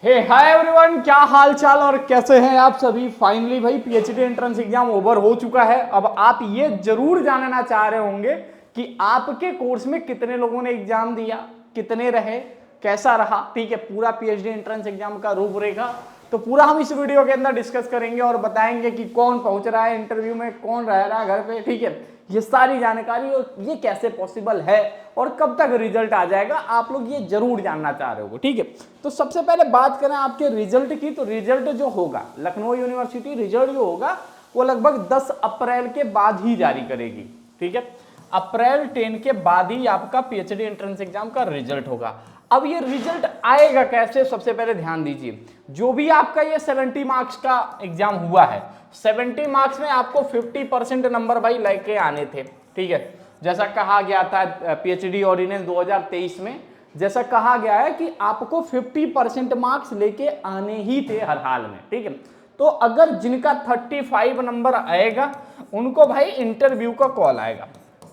हे hi everyone, क्या हाल चाल और कैसे हैं आप सभी। फाइनली भाई पीएचडी एंट्रेंस एग्जाम ओवर हो चुका है। अब आप ये जरूर जानना चाह रहे होंगे कि आपके कोर्स में कितने लोगों ने एग्जाम दिया, कितने रहे, कैसा रहा। ठीक है, पूरा पीएचडी एंट्रेंस एग्जाम का रूपरेखा तो पूरा हम इस वीडियो के अंदर डिस्कस करेंगे और बताएंगे कि कौन पहुंच रहा है इंटरव्यू में, कौन रह रहा है घर पे। ठीक है, ये सारी जानकारी और ये कैसे पॉसिबल है और कब तक रिजल्ट आ जाएगा, आप लोग ये जरूर जानना चाह रहे हो। ठीक है, तो सबसे पहले बात करें आपके रिजल्ट की, तो रिजल्ट जो होगा लखनऊ यूनिवर्सिटी रिजल्ट जो होगा वो लगभग 10 अप्रैल के बाद ही जारी करेगी। ठीक है, अप्रैल 10 के बाद ही आपका पीएचडी एंट्रेंस एग्जाम का रिजल्ट होगा। अब ये रिजल्ट आएगा कैसे, सबसे पहले ध्यान दीजिए। जो भी आपका ये 70 मार्क्स का एग्जाम हुआ है, 70 मार्क्स में आपको 50% नंबर भाई लेके आने थे। ठीक है, जैसा कहा गया था पीएचडी ऑर्डिनेंस 2023 में, जैसा कहा गया है कि आपको 50% मार्क्स लेके आने ही थे हर हाल में। ठीक है, तो अगर जिनका 35 नंबर आएगा उनको भाई इंटरव्यू का कॉल आएगा।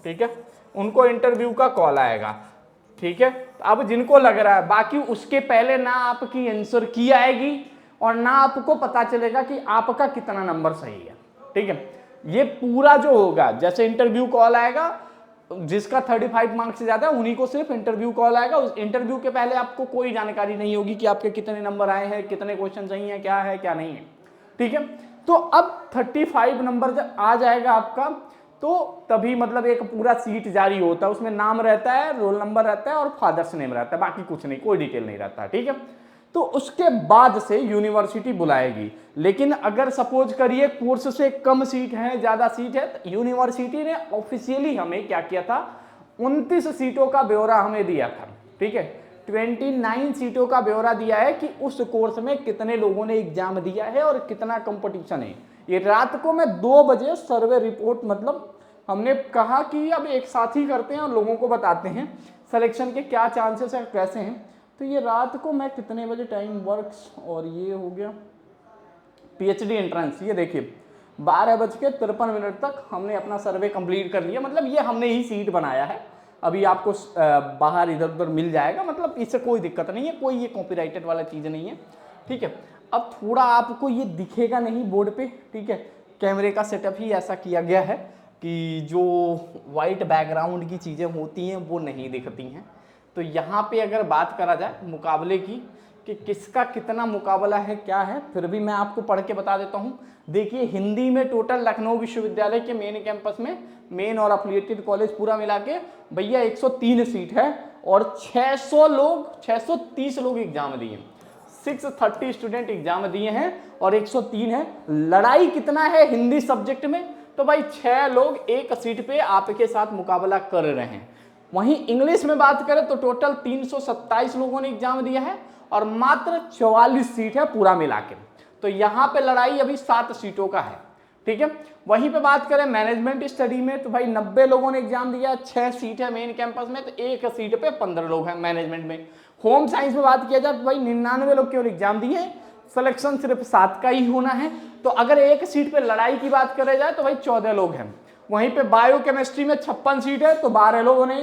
ठीक है, उनको इंटरव्यू का कॉल आएगा। ठीक है, अब जिनको लग रहा है, बाकी उसके पहले ना आपकी आंसर की आएगी और ना आपको पता चलेगा कि आपका कितना नंबर सही है। ठीक है, ये पूरा जो होगा, जैसे इंटरव्यू कॉल आएगा, जिसका 35 मार्क्स से ज्यादा है उन्हीं को सिर्फ इंटरव्यू कॉल आएगा। उस इंटरव्यू के पहले आपको कोई जानकारी नहीं होगी कि आपके कितने नंबर आए हैं, कितने क्वेश्चन सही हैं, क्या है क्या नहीं है। ठीक है, तो अब 35 नंबर जब आ जाएगा आपका, तो तभी मतलब एक पूरा सीट जारी होता है, उसमें नाम रहता है, रोल नंबर रहता है और फादर्स नेम रहता है, बाकी कुछ नहीं, कोई डिटेल नहीं रहता। ठीक है, तो उसके बाद से यूनिवर्सिटी बुलाएगी। लेकिन अगर सपोज करिए कोर्स से कम सीट है, ज्यादा सीट है, तो यूनिवर्सिटी ने ऑफिशियली हमें क्या किया था, 29 सीटों का ब्यौरा हमें दिया था। ठीक है, 29 सीटों का ब्यौरा दिया है कि उस कोर्स में कितने लोगों ने एग्जाम दिया है और कितना कंपटीशन है। ये रात को मैं 2 बजे सर्वे रिपोर्ट, मतलब हमने कहा कि अब एक साथ ही करते हैं और लोगों को बताते हैं सिलेक्शन के क्या चांसेस है, कैसे हैं। तो ये रात को मैं कितने बजे टाइम वर्क्स, और ये हो गया पीएचडी एंट्रेंस, ये देखिए 12:53 तक हमने अपना सर्वे कंप्लीट कर लिया। मतलब ये हमने ही सीट बनाया है, अभी आपको बाहर इधर उधर मिल जाएगा, मतलब इससे कोई दिक्कत नहीं है, कोई ये कॉपीराइटेड वाला चीज़ नहीं है। ठीक है, अब थोड़ा आपको ये दिखेगा नहीं बोर्ड पे। ठीक है, कैमरे का सेटअप ही ऐसा किया गया है कि जो वाइट बैकग्राउंड की चीज़ें होती हैं वो नहीं दिखती हैं। तो यहाँ पे अगर बात करा जाए मुकाबले की कि किसका कितना मुकाबला है, क्या है, फिर भी मैं आपको पढ़ के बता देता हूँ। देखिए, हिंदी में टोटल लखनऊ विश्वविद्यालय के मेन कैंपस में, मेन और अफिलिएटेड कॉलेज पूरा मिला के भैया 103 सीट है और 630 लोग एग्जाम दिए, 630 स्टूडेंट एग्जाम दिए हैं और 103 है। लड़ाई कितना है हिंदी सब्जेक्ट में, तो भाई 6 लोग एक सीट पे आपके साथ मुकाबला कर रहे हैं। वहीं इंग्लिश में बात करें तो टोटल 327 लोगों ने एग्जाम दिया है और मात्र 44 सीट है पूरा मिला के। तो यहाँ पे लड़ाई अभी 7 सीटों का है। ठीक है, वहीं पे बात करें मैनेजमेंट स्टडी में तो भाई 90 लोगों ने एग्जाम दिया, 6 सीट है मेन कैंपस में, तो एक सीट पे 15 लोग हैं मैनेजमेंट में। होम साइंस में बात किया जाए तो भाई 99 लोग केवल एग्जाम दिए हैं, सिलेक्शन सिर्फ 7 का ही होना है। तो अगर एक सीट पे लड़ाई की बात करें जाए तो भाई 14 लोग हैं। वहीं पे बायोकेमिस्ट्री में 56 सीट है तो 12 लोगों ने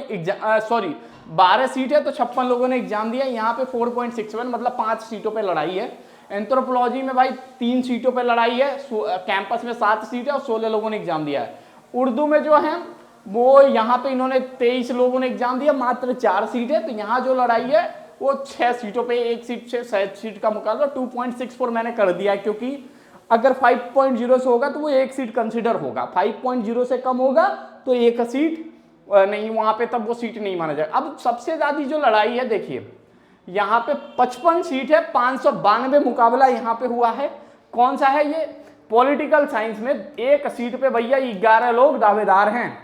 12 सीट है तो 56 लोगों ने एग्जाम दिया। यहाँ पे 4.61 मतलब 5 सीटों पे लड़ाई है। एंथ्रोपोलॉजी में भाई 3 सीटों पे लड़ाई है, कैंपस में 7 सीट है और 16 लोगों ने एग्जाम दिया है। उर्दू में जो है वो यहाँ पे इन्होंने 23 लोगों ने एग्जाम दिया, मात्र 4 सीट है। तो यहाँ जो लड़ाई है वो 6 सीटों पे, एक सीट से 7 सीट का मुकाबला 2.64 मैंने कर दिया है, क्योंकि अगर 5.0 से होगा तो वो एक सीट कंसिडर होगा, 5.0 से कम होगा तो एक सीट नहीं, वहां पे तब वो सीट नहीं माना जाएगा। अब सबसे ज्यादा जो लड़ाई है देखिए, यहाँ पे 55 सीट है, 592 मुकाबला यहाँ पे हुआ है। कौन सा है ये, पॉलिटिकल साइंस में एक सीट पे भैया 11 लोग दावेदार हैं,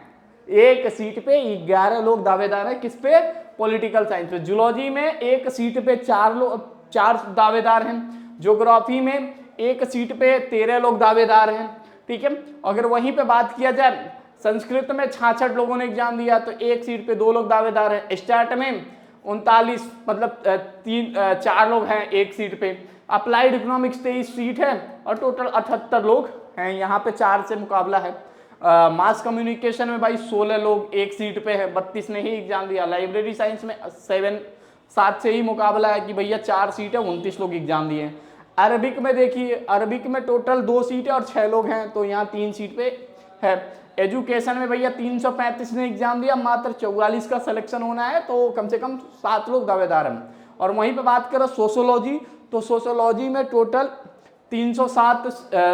एक सीट पे 11 लोग दावेदार हैं। किस पे, पॉलिटिकल साइंस पे। जूलॉजी में एक सीट पे 4 दावेदार हैं। ज्योग्राफी में एक सीट पे 13 लोग दावेदार हैं। ठीक है, अगर वहीं पे बात किया जाए संस्कृत में 66 लोगों ने एग्जाम दिया तो एक सीट पे 2 लोग दावेदार हैं। स्टैट में 39 मतलब 4 लोग हैं एक सीट पे। अप्लाइड इकोनॉमिक्स 23 सीट है और टोटल 78 लोग हैं, यहाँ पे 4 से मुकाबला है। मास कम्युनिकेशन में भाई 16 लोग एक सीट पे है, 32 ने ही एग्जाम दिया। लाइब्रेरी साइंस में 7 से ही मुकाबला है कि भैया 4 सीट है, 29 लोग एग्जाम दिए हैं। अरबिक में देखिए, अरबिक में टोटल 2 सीट है और 6 लोग हैं, तो यहाँ 3 सीट पे है। एजुकेशन में भैया 335 ने एग्जाम दिया, मात्र 44 का सिलेक्शन होना है, तो कम से कम 7 लोग दावेदार हैं। और वहीं पे बात करें सोशोलॉजी, तो सोशोलॉजी में टोटल 307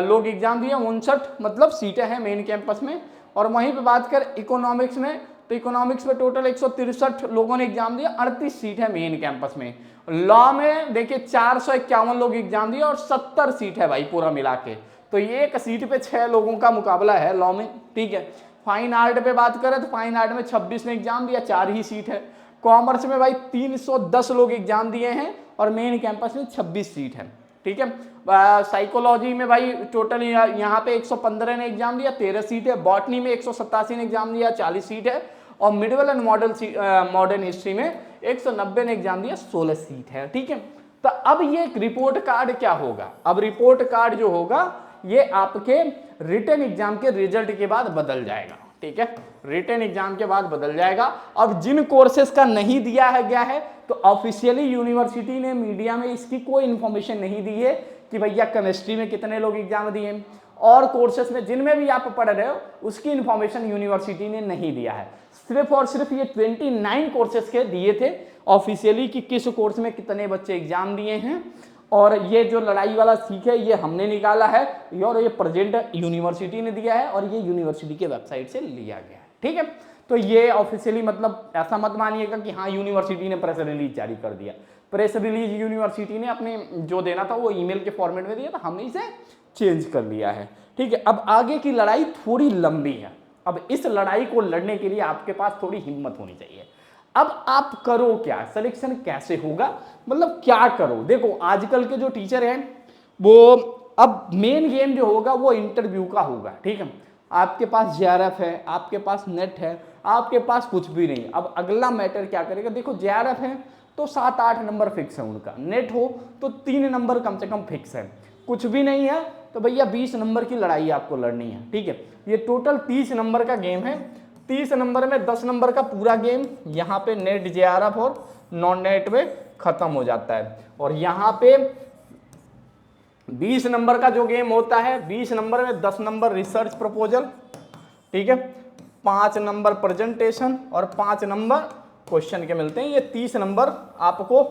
लोग एग्जाम दिए, 59 मतलब सीटें हैं मेन कैंपस में। और वहीं पे बात करें इकोनॉमिक्स में, तो इकोनॉमिक्स में टोटल 163 लोगों ने एग्जाम दिया, 38 सीट है मेन कैंपस में। लॉ में देखिए 451 लोग एग्जाम दिए और 70 सीट है भाई पूरा मिला के, तो ये एक सीट पे 6 लोगों का मुकाबला है लॉ में, ठीक है। फाइन आर्ट पे बात करें तो फाइन आर्ट में 26 ने एग्जाम दिया, 4 ही सीट है। कॉमर्स में भाई 310 लोग एग्जाम दिए हैं और मेन कैंपस में 26 सीट है, ठीक है। साइकोलॉजी में भाई टोटल यहाँ पे 115 ने एग्जाम दिया, 13 सीट है। बॉटनी में 187 ने एग्जाम दिया, 40 सीट है। और मिडिवल एंड मॉडर्न हिस्ट्री में 190 ने एग्जाम दिया, 16 सीट है, ठीक है। तो अब ये रिपोर्ट कार्ड क्या होगा, अब रिपोर्ट कार्ड जो होगा ये आपके रिटन एग्जाम के रिजल्ट के बाद बदल जाएगा, ठीक है। रिटन एग्जाम के बाद बदल जाएगा। अब जिन कोर्सेज का नहीं दिया है गया है, तो ऑफिशियली यूनिवर्सिटी ने मीडिया में इसकी कोई इंफॉर्मेशन नहीं दी है कि भैया केमिस्ट्री में कितने लोग एग्जाम दिए, और कोर्सेज में जिनमें भी आप पढ़ रहे हो उसकी इंफॉर्मेशन यूनिवर्सिटी ने नहीं दिया है। सिर्फ और सिर्फ ये 29 कोर्सेज के दिए थे ऑफिशियली कि किस कोर्स में कितने बच्चे एग्जाम दिए हैं, और ये जो लड़ाई वाला सीख है ये हमने निकाला है, और ये प्रेजेंट यूनिवर्सिटी ने दिया है और ये यूनिवर्सिटी के वेबसाइट से लिया गया है, ठीक है। तो ये ऑफिशियली मतलब ऐसा मत मानिएगा कि हाँ यूनिवर्सिटी ने प्रेस रिलीज जारी कर दिया। प्रेस रिलीज यूनिवर्सिटी ने अपने जो देना था वो ईमेल के फॉर्मेट में दिया था, हमने इसे चेंज कर लिया है, ठीक है। अब आगे की लड़ाई थोड़ी लंबी है, अब इस लड़ाई को लड़ने के लिए आपके पास थोड़ी हिम्मत होनी चाहिए। अब आप करो क्या, सिलेक्शन कैसे होगा, मतलब क्या करो। देखो आजकल के जो टीचर हैं वो, अब मेन गेम जो होगा वो इंटरव्यू का होगा, ठीक है। आपके पास जेआरएफ है, आपके पास नेट है, आपके पास कुछ भी नहीं। अब अगला मैटर क्या करेगा, देखो जेआरएफ है तो 7-8 नंबर फिक्स है उनका, नेट हो तो 3 नंबर कम से कम फिक्स है, कुछ भी नहीं है तो भैया 20 नंबर की लड़ाई आपको लड़नी है, ठीक है। ये टोटल 30 नंबर का गेम है। 30 नंबर में 10 नंबर का पूरा गेम यहाँ पे नेट जेआरएफ और नॉन नेट में खत्म हो जाता है। और यहाँ पे 20 नंबर का जो गेम होता है, 20 नंबर में 10 नंबर रिसर्च प्रपोजल, ठीक है, 5 नंबर प्रेजेंटेशन और 5 नंबर क्वेश्चन के मिलते हैं। ये 30 नंबर आपको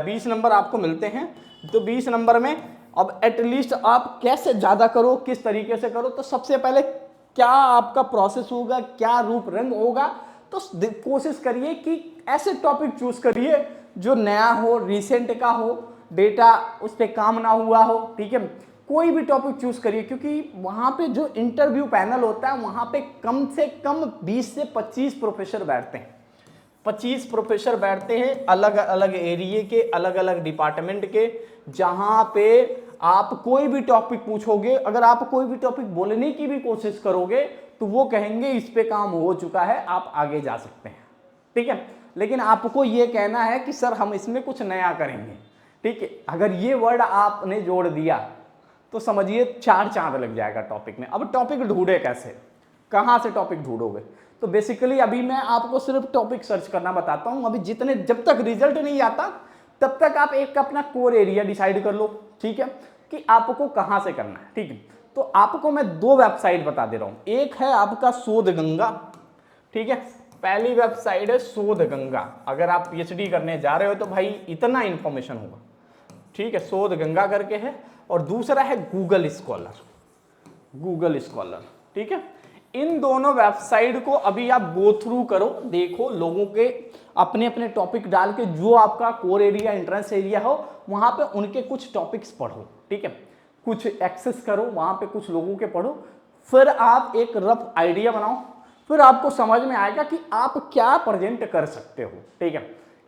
20 नंबर आपको मिलते हैं। तो 20 नंबर में अब एटलीस्ट आप कैसे ज़्यादा करो, किस तरीके से करो, तो सबसे पहले क्या आपका प्रोसेस होगा, क्या रूप रंग होगा, तो कोशिश करिए कि ऐसे टॉपिक चूज करिए जो नया हो, रिसेंट का हो, डेटा उस पर काम ना हुआ हो, ठीक है। कोई भी टॉपिक चूज करिए, क्योंकि वहाँ पे जो इंटरव्यू पैनल होता है वहाँ पे कम से कम 20 से 25 प्रोफेसर बैठते हैं। 25 प्रोफेसर बैठते हैं अलग अलग एरिया के, अलग अलग डिपार्टमेंट के, जहाँ पे आप कोई भी टॉपिक पूछोगे, अगर आप कोई भी टॉपिक बोलने की भी कोशिश करोगे तो वो कहेंगे इस पे काम हो चुका है, आप आगे जा सकते हैं, ठीक है। लेकिन आपको ये कहना है कि सर हम इसमें कुछ नया करेंगे, ठीक है। अगर ये वर्ड आपने जोड़ दिया तो समझिए 4 चांद लग जाएगा टॉपिक में। अब टॉपिक ढूंढे कैसे, कहाँ से टॉपिक ढूंढोगे, तो बेसिकली अभी मैं आपको सिर्फ टॉपिक सर्च करना बताता हूँ। अभी जब तक रिजल्ट नहीं आता तब तक आप एक अपना कोर एरिया डिसाइड कर लो, ठीक है, कि आपको कहाँ से करना है, ठीक है। तो आपको मैं 2 वेबसाइट बता दे रहा हूँ। एक है आपका शोध गंगा, ठीक है, पहली वेबसाइट है शोध गंगा। अगर आप पीएचडी करने जा रहे हो तो भाई इतना इंफॉर्मेशन होगा, ठीक है, शोध गंगा करके है। और दूसरा है गूगल स्कॉलर, गूगल स्कॉलर, ठीक है। इन दोनों वेबसाइट को अभी आप गो थ्रू करो, देखो लोगों के अपने अपने टॉपिक डाल के, जो आपका कोर एरिया, एंट्रेंस एरिया हो वहां पे उनके कुछ टॉपिक्स पढ़ो, ठीक है, कुछ एक्सेस करो वहां पे, कुछ लोगों के पढ़ो, फिर आप एक रफ आइडिया बनाओ, फिर आपको समझ में आएगा कि आप क्या प्रेजेंट कर सकते हो, ठीक है,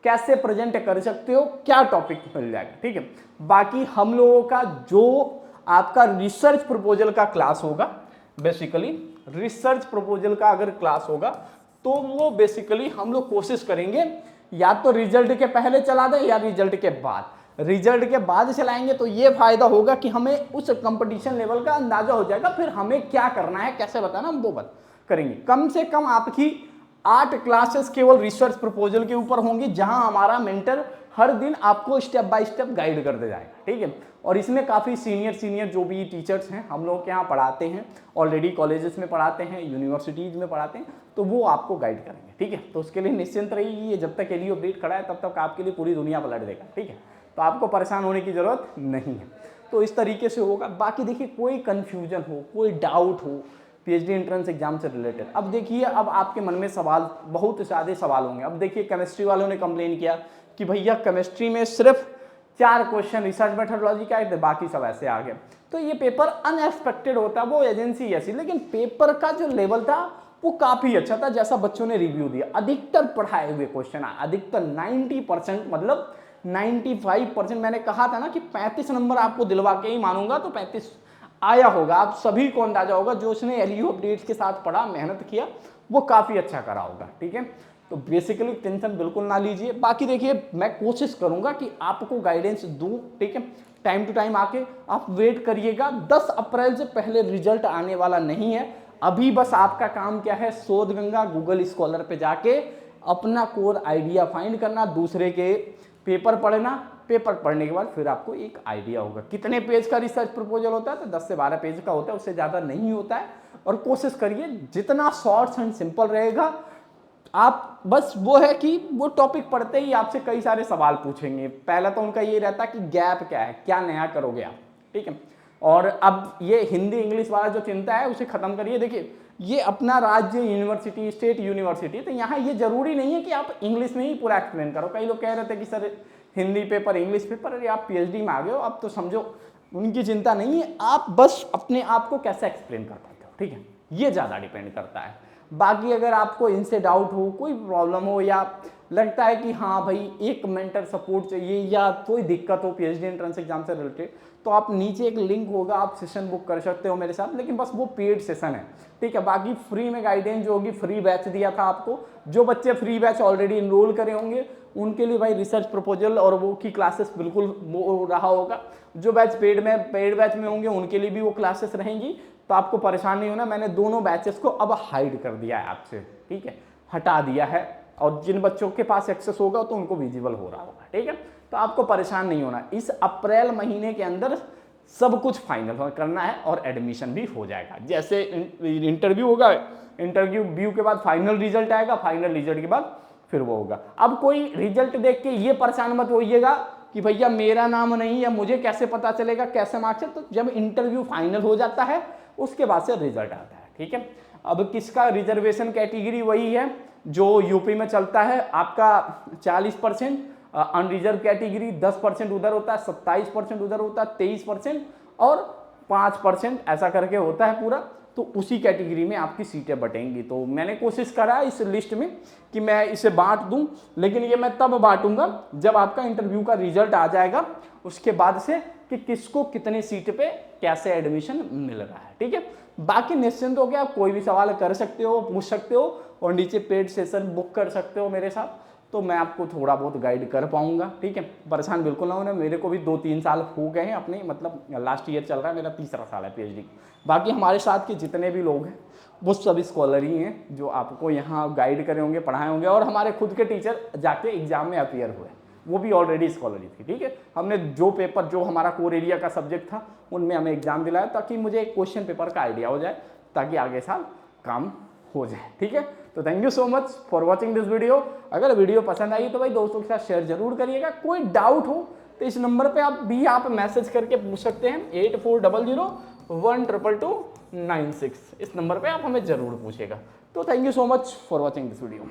कैसे प्रेजेंट कर सकते हो, क्या टॉपिक मिल जाएगा, ठीक है। बाकी हम लोगों का जो आपका रिसर्च प्रपोजल का क्लास होगा, बेसिकली रिसर्च प्रपोजल का अगर क्लास होगा तो वो बेसिकली हम लोग कोशिश करेंगे या तो रिजल्ट के पहले चला दें या रिजल्ट के बाद। रिजल्ट के बाद चलाएंगे तो ये फायदा होगा कि हमें उस कंपटीशन लेवल का अंदाजा हो जाएगा, फिर हमें क्या करना है, कैसे बताना, हम वो करेंगे। कम से कम आपकी 8 क्लासेस केवल रिसर्च प्रपोजल के ऊपर होंगी, जहां हमारा मेंटर हर दिन आपको स्टेप बाय स्टेप गाइड करते जाएगा, ठीक है। और इसमें काफ़ी सीनियर जो भी टीचर्स हैं हम लोग के यहाँ पढ़ाते हैं, ऑलरेडी कॉलेजेस में पढ़ाते हैं, यूनिवर्सिटीज़ में पढ़ाते हैं, तो वो आपको गाइड करेंगे, ठीक है। तो उसके लिए निश्चिंत रहिए, ये जब तक एलियो अपडेट खड़ा है तब तक आपके लिए पूरी दुनिया पलट देगा, ठीक है। तो आपको परेशान होने की ज़रूरत नहीं है। तो इस तरीके से होगा। बाकी देखिए कोई कन्फ्यूजन हो, कोई डाउट हो पीएचडी एंट्रेंस एग्जाम से रिलेटेड, अब देखिए अब आपके मन में सवाल, बहुत ज़्यादा सवाल होंगे। अब देखिए केमिस्ट्री वालों ने कंप्लेन किया कि भैया केमिस्ट्री में सिर्फ 4 क्वेश्चन रिसर्च मेथोडोलॉजी का है, बाकी सब ऐसे आ गए। तो ये पेपर अनएक्सपेक्टेड होता है, वो एजेंसी ऐसी, लेकिन पेपर का जो लेवल था वो काफ़ी अच्छा था, जैसा बच्चों ने रिव्यू दिया। अधिकतर पढ़ाए हुए क्वेश्चन, अधिकतर 90%, मतलब 95%। मैंने कहा था ना कि 35 नंबर आपको दिलवा के ही मानूंगा, तो 35 आया होगा। आप सभी को अंदाजा होगा, जो उसने एलयू अपडेट्स के साथ पढ़ा, मेहनत किया, वो काफ़ी अच्छा करा होगा, ठीक है। तो बेसिकली टेंशन बिल्कुल ना लीजिए। बाकी देखिए मैं कोशिश करूंगा कि आपको गाइडेंस दूं, ठीक है। टाइम टू टाइम आके आप वेट करिएगा। 10 अप्रैल से पहले रिजल्ट आने वाला नहीं है। अभी बस आपका काम क्या है, शोध गंगा गूगल स्कॉलर पे जाके अपना कोर आइडिया फाइंड करना, दूसरे के पेपर पढ़ना, पेपर पढ़ने के बाद फिर आपको एक आइडिया होगा। कितने पेज का रिसर्च प्रपोजल होता है, तो 10 से 12 पेज का होता है, उससे ज़्यादा नहीं होता है। और कोशिश करिए जितना शॉर्ट्स एंड सिंपल रहेगा। आप बस वो है कि वो टॉपिक पढ़ते ही आपसे कई सारे सवाल पूछेंगे। पहला तो उनका ये रहता है कि गैप क्या है, क्या नया करोगे आप, ठीक है। और अब ये हिंदी इंग्लिश वाला जो चिंता है उसे खत्म करिए। देखिए ये अपना राज्य यूनिवर्सिटी, स्टेट यूनिवर्सिटी, तो यहाँ ये जरूरी नहीं है कि आप इंग्लिश में ही पूरा एक्सप्लेन करो। कई लोग कह रहे थे कि sir Hindi paper, English paper, अरे आप पीएचडी में आ गए हो, अब तो समझो उनकी चिंता नहीं है। आप बस अपने आप को कैसे एक्सप्लेन कर पाते हो, ठीक है, ये ज़्यादा डिपेंड करता है। बाकी अगर आपको इनसे डाउट हो, कोई प्रॉब्लम हो, या लगता है कि हाँ भाई एक मेंटर सपोर्ट चाहिए, या कोई दिक्कत हो पीएचडी एंट्रेंस एग्जाम से रिलेटेड, तो आप नीचे एक लिंक होगा, आप सेशन बुक कर सकते हो मेरे साथ, लेकिन बस वो पेड सेशन है, ठीक है। बाकी फ्री में गाइडेंस जो होगी, फ्री बैच दिया था आपको। जो बच्चे फ्री बैच ऑलरेडी इनरोल करे होंगे उनके लिए भाई रिसर्च प्रपोजल और वो की क्लासेस बिल्कुल वो रहा होगा। जो बैच पेड बैच में होंगे उनके लिए भी वो क्लासेस रहेंगी, तो आपको परेशान नहीं होना। मैंने दोनों बैचेस को अब हाइड कर दिया है आपसे, ठीक है, हटा दिया है। और जिन बच्चों के पास एक्सेस होगा तो उनको विजिबल हो रहा होगा, ठीक है। तो आपको परेशान नहीं होना। इस अप्रैल महीने के अंदर सब कुछ फाइनल करना है और एडमिशन भी हो जाएगा। जैसे इंटरव्यू होगा, इंटरव्यू के बाद फाइनल रिजल्ट आएगा, फाइनल रिजल्ट के बाद फिर वो होगा। अब कोई रिजल्ट देख के ये परेशान मत होइएगा कि भैया मेरा नाम नहीं है, मुझे कैसे पता चलेगा, कैसे मार्क्स है। तो जब इंटरव्यू फाइनल हो जाता है उसके बाद से रिजल्ट आता है, ठीक है। अब किसका रिजर्वेशन कैटेगरी वही है जो यूपी में चलता है, आपका 40%, अनरिजर्व कैटेगरी 10% उधर होता है, 27% उधर होता है, 23% और 5% ऐसा करके होता है पूरा। तो उसी कैटेगरी में आपकी सीटें बटेंगी। तो मैंने कोशिश करा इस लिस्ट में कि मैं इसे बांट दूं, लेकिन ये मैं तब बांटूंगा जब आपका इंटरव्यू का रिजल्ट आ जाएगा, उसके बाद से कि किसको कितनी सीट पे कैसे एडमिशन मिल रहा है, ठीक है। बाकी निश्चिंत हो गया, आप कोई भी सवाल कर सकते हो, पूछ सकते हो, और नीचे पेड सेशन बुक कर सकते हो मेरे साथ, तो मैं आपको थोड़ा बहुत गाइड कर पाऊंगा, ठीक है। परेशान बिल्कुल ना होना। मेरे को भी 2-3 साल हो गए हैं अपने, मतलब लास्ट ईयर चल रहा है, मेरा 3रा साल है पीएचडी। बाकी हमारे साथ के जितने भी लोग हैं वो सभी स्कॉलर ही हैं जो आपको यहाँ गाइड करे होंगे, पढ़ाए होंगे, और हमारे खुद के टीचर जाके एग्जाम में अपीयर हुए, वो भी ऑलरेडी स्कॉलर ही थी, ठीक है। हमने जो पेपर, जो हमारा कोर एरिया का सब्जेक्ट था, उनमें हमें एग्जाम दिलाया ताकि मुझे एक क्वेश्चन पेपर का आइडिया हो जाए, ताकि आगे साल काम हो जाए, ठीक है। तो thank you so much for watching this video. अगर वीडियो पसंद आई तो भाई दोस्तों के साथ शेयर जरूर करिएगा। कोई डाउट हो तो इस नंबर पे आप मैसेज करके पूछ सकते हैं, 8400122296। इस नंबर पे आप हमें जरूर पूछेगा। तो thank you so much for watching this video.